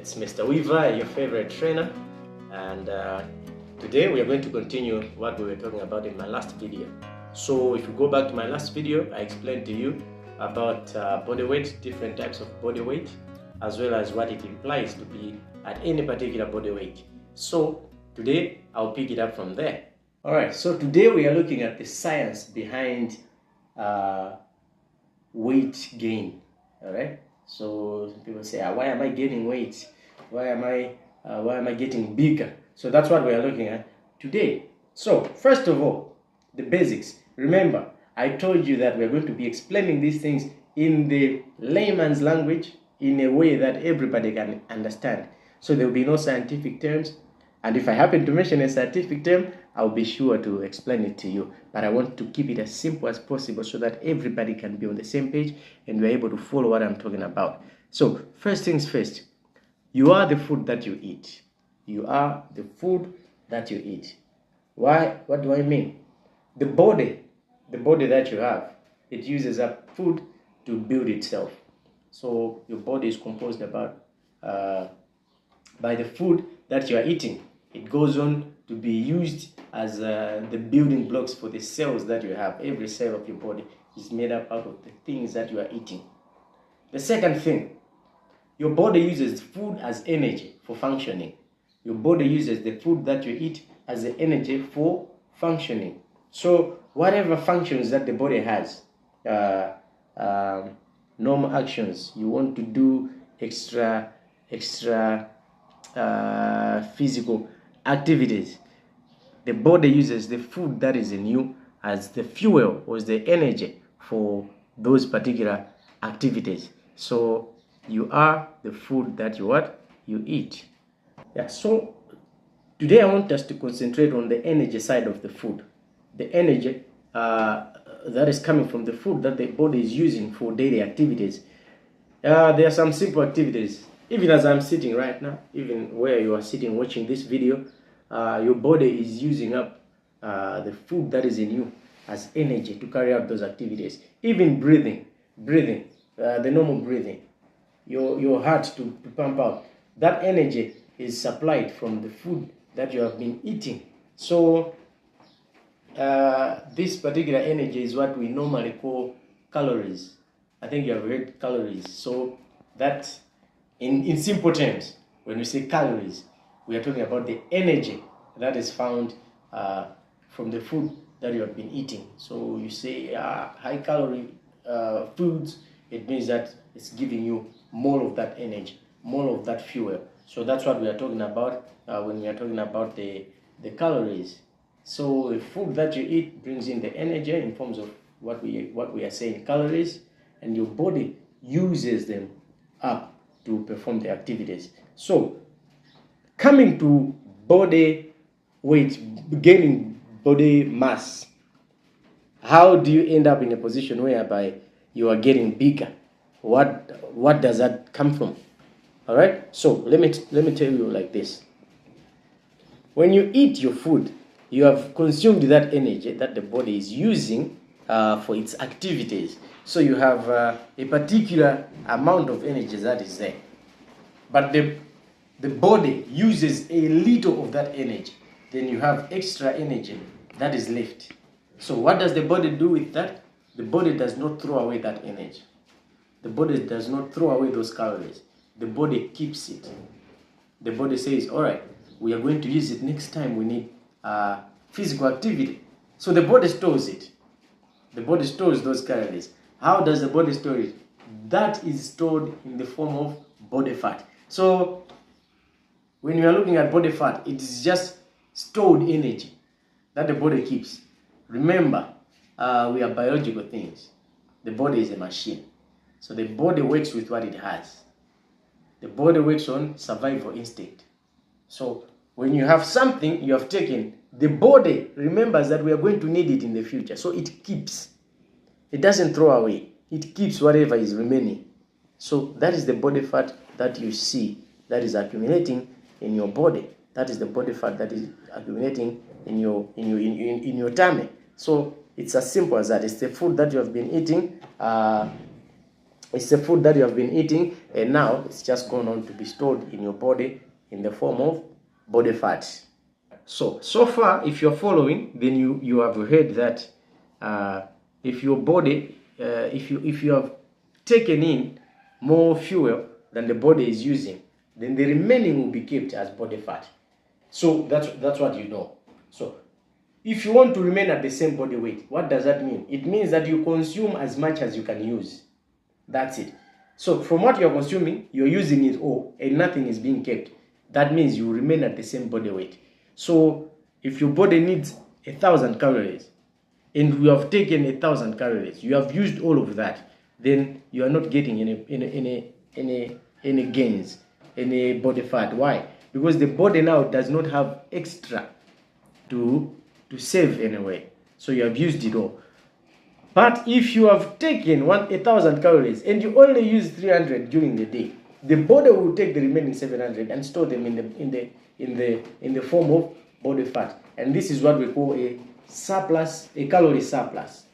It's Mr. Weaver, your favorite trainer, and today we are going to continue what we were talking about in my last video. So if you go back to my last video, I explained to you about body weight, different types of body weight, as well as what it implies to be at any particular body weight. So today I'll pick it up from there. Alright, so today we are looking at the science behind weight gain. Alright, so people say, why am I gaining weight? Why am I getting bigger? So that's what we are looking at today. So first of all, the basics. Remember, I told you that we're going to be explaining these things in the layman's language in a way that everybody can understand. So there will be no scientific terms. And if I happen to mention a scientific term, I'll be sure to explain it to you. But I want to keep it as simple as possible so that everybody can be on the same page and we're able to follow what I'm talking about. So first things first, you are the food that you eat. You are the food that you eat. Why? What do I mean? The body that you have, it uses up food to build itself. So your body is composed about by the food that you are eating. It goes on to be used as the building blocks for the cells that you have. Every cell of your body is made up out of the things that you are eating. The second thing, your body uses food as energy for functioning. Your body uses the food that you eat as the energy for functioning. So whatever functions that the body has, normal actions, you want to do extra physical activities, the body uses the food that is in you as the fuel or the energy for those particular activities. So you are the food that you eat. Yeah, so today I want us to concentrate on the energy side of the food. The energy that is coming from the food that the body is using for daily activities. There are some simple activities. Even as I'm sitting right now, even where you are sitting watching this video, your body is using up the food that is in you as energy to carry out those activities. Even breathing, the normal breathing, your heart to pump out, that energy is supplied from the food that you have been eating. So this particular energy is what we normally call calories. I think you have heard calories. So that in simple terms, when we say calories, we are talking about the energy that is found from the food that you have been eating. So you say high calorie foods, it means that it's giving you more of that energy, more of that fuel. So that's what we are talking about when we are talking about the calories. So the food that you eat brings in the energy in forms of what we are saying calories, and your body uses them up to perform the activities. So coming to body weight, gaining body mass, how do you end up in a position whereby you are getting bigger? What does that come from? All right, so let me tell you like this. When you eat your food, you have consumed that energy that the body is using for its activities. So you have a particular amount of energy that is there. But the body uses a little of that energy. Then you have extra energy that is left. So what does the body do with that? The body does not throw away that energy. The body does not throw away those calories. The body keeps it. The body says, all right, we are going to use it next time we need physical activity. So the body stores it. The body stores those calories. How does the body store it? That is stored in the form of body fat. So when you are looking at body fat, it is just stored energy that the body keeps. Remember, we are biological things. The body is a machine. So the body works with what it has. The body works on survival instinct. So when you have something you have taken, the body remembers that we are going to need it in the future. So it keeps. It doesn't throw away. It keeps whatever is remaining. So that is the body fat that you see that is accumulating in your body. That is the body fat that is accumulating in your tummy. So it's as simple as that. It's the food that you have been eating It's a food that you have been eating, and now it's just gone on to be stored in your body in the form of body fat. So far, if you're following, then you have heard that if your body, if you have taken in more fuel than the body is using, then the remaining will be kept as body fat. So that's what you know. So if you want to remain at the same body weight, what does that mean? It means that you consume as much as you can use. That's it. So from what you're consuming, you're using it all and nothing is being kept. That means you remain at the same body weight. So if your body needs 1,000 calories and you have taken 1,000 calories, you have used all of that, then you are not getting any gains, any body fat. Why? Because the body now does not have extra to save anyway. So you have used it all. But if you have taken 1,000 calories and you only use 300 during the day, the body will take the remaining 700 and store them in the form of body fat. And this is what we call a surplus, a calorie surplus.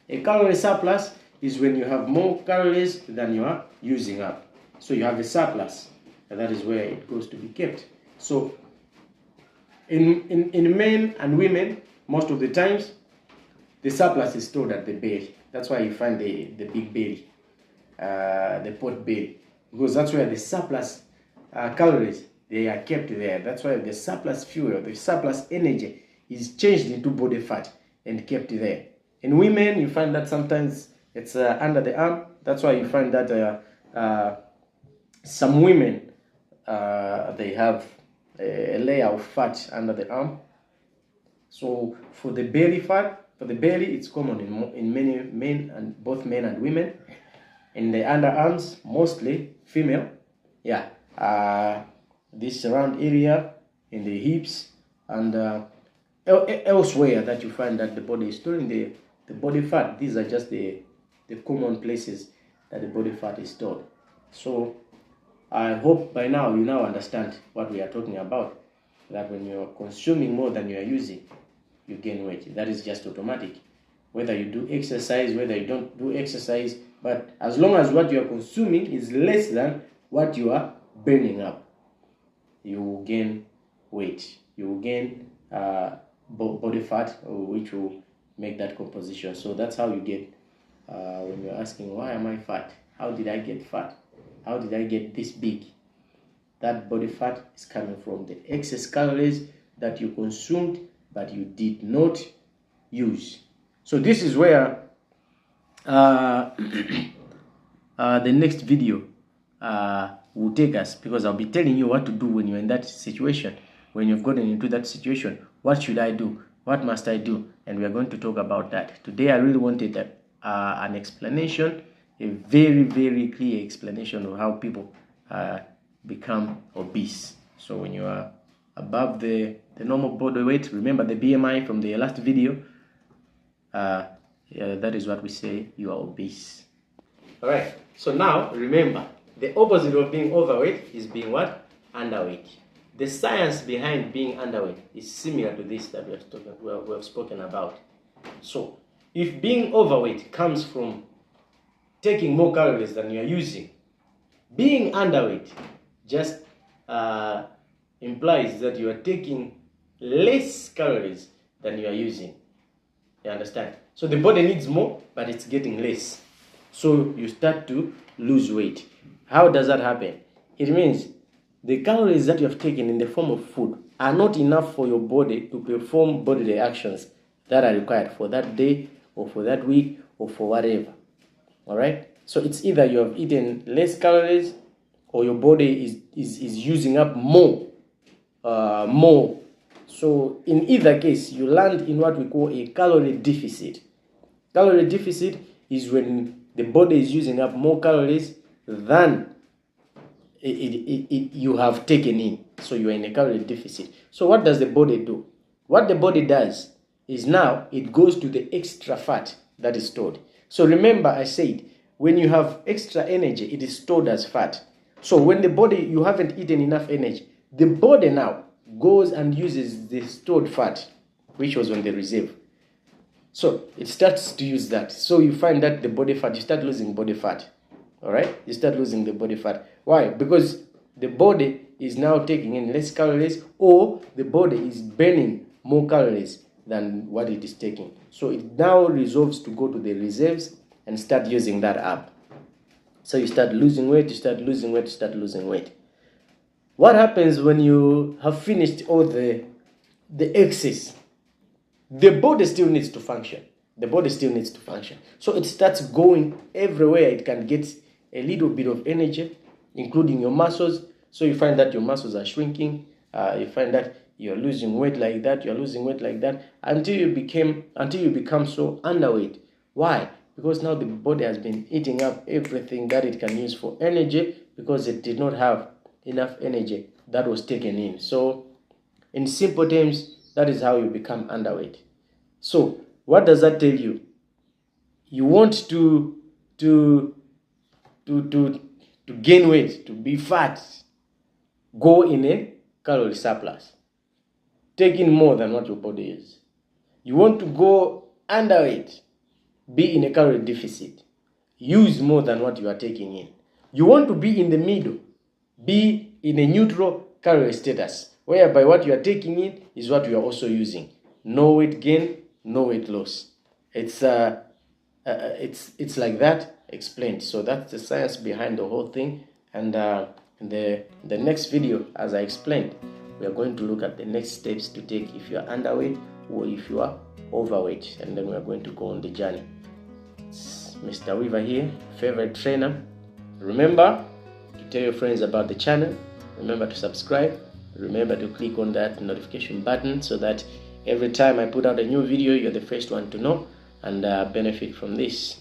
A calorie surplus is when you have more calories than you are using up. So you have a surplus, and that is where it goes to be kept. So in men and women, most of the times, the surplus is stored at the belly. That's why you find the big belly, the pot belly, because that's where the surplus calories, they are kept there. That's why the surplus fuel, the surplus energy is changed into body fat and kept there. In women, you find that sometimes it's under the arm. That's why you find that some women, they have a layer of fat under the arm. So for the belly fat, for the belly, it's common in many men, and both men and women. In the underarms, mostly female. Yeah, this round area in the hips and elsewhere that you find that the body is storing the body fat. These are just the common places that the body fat is stored. So I hope by now you now understand what we are talking about. That when you are consuming more than you are using, you gain weight. That is just automatic. Whether you do exercise, whether you don't do exercise, but as long as what you are consuming is less than what you are burning up, you will gain weight. You will gain body fat, which will make that composition. So that's how you get, when you're asking, why am I fat? How did I get fat? How did I get this big? That body fat is coming from the excess calories that you consumed but you did not use. So this is where the next video will take us, because I'll be telling you what to do when you're in that situation. When you've gotten into that situation, what should I do? What must I do? And we are going to talk about that. Today I really wanted an explanation, a very, very clear explanation of how people become obese. So when you are above the normal body weight, remember the BMI from the last video, that is what we say you are obese. All right, so now remember, the opposite of being overweight is being what? Underweight. The science behind being underweight is similar to this that we have spoken about. So if being overweight comes from taking more calories than you are using, being underweight just implies that you are taking less calories than you are using. You understand? So the body needs more, but it's getting less. So you start to lose weight. How does that happen? It means the calories that you have taken in the form of food are not enough for your body to perform bodily actions that are required for that day or for that week or for whatever. All right? So it's either you have eaten less calories or your body is using up more. So in either case, you land in what we call a calorie deficit. Calorie deficit is when the body is using up more calories than you have taken in. So you are in a calorie deficit. So what does the body do? What the body does is now it goes to the extra fat that is stored. So remember I said, when you have extra energy, it is stored as fat. So when the body, you haven't eaten enough energy, the body now goes and uses the stored fat, which was on the reserve. So it starts to use that. So you find that the body fat, you start losing body fat. All right, you start losing the body fat. Why? Because the body is now taking in less calories, or the body is burning more calories than what it is taking. So it now resolves to go to the reserves and start using that up. So you start losing weight, you start losing weight, you start losing weight. What happens when you have finished all the excess? The body still needs to function. The body still needs to function. So it starts going everywhere it can get a little bit of energy, including your muscles. So you find that your muscles are shrinking. You find that you're losing weight like that. You're losing weight like that until you become so underweight. Why? Because now the body has been eating up everything that it can use for energy, because it did not have enough energy that was taken in. So in simple terms, that is how you become underweight. So what does that tell you? You want to gain weight, to be fat, go in a calorie surplus. Take in more than what your body is. You want to go underweight, be in a calorie deficit. Use more than what you are taking in. You want to be in the middle, be in a neutral calorie status, whereby what you are taking in is what you are also using. No weight gain, no weight loss. It's like that explained. So that's the science behind the whole thing. And in the next video, as I explained, we are going to look at the next steps to take if you are underweight or if you are overweight, and then we are going to go on the journey. It's Mr. Weaver here, favorite trainer. Remember to tell your friends about the channel. Remember to subscribe. Remember to click on that notification button so that every time I put out a new video, you're the first one to know and benefit from this.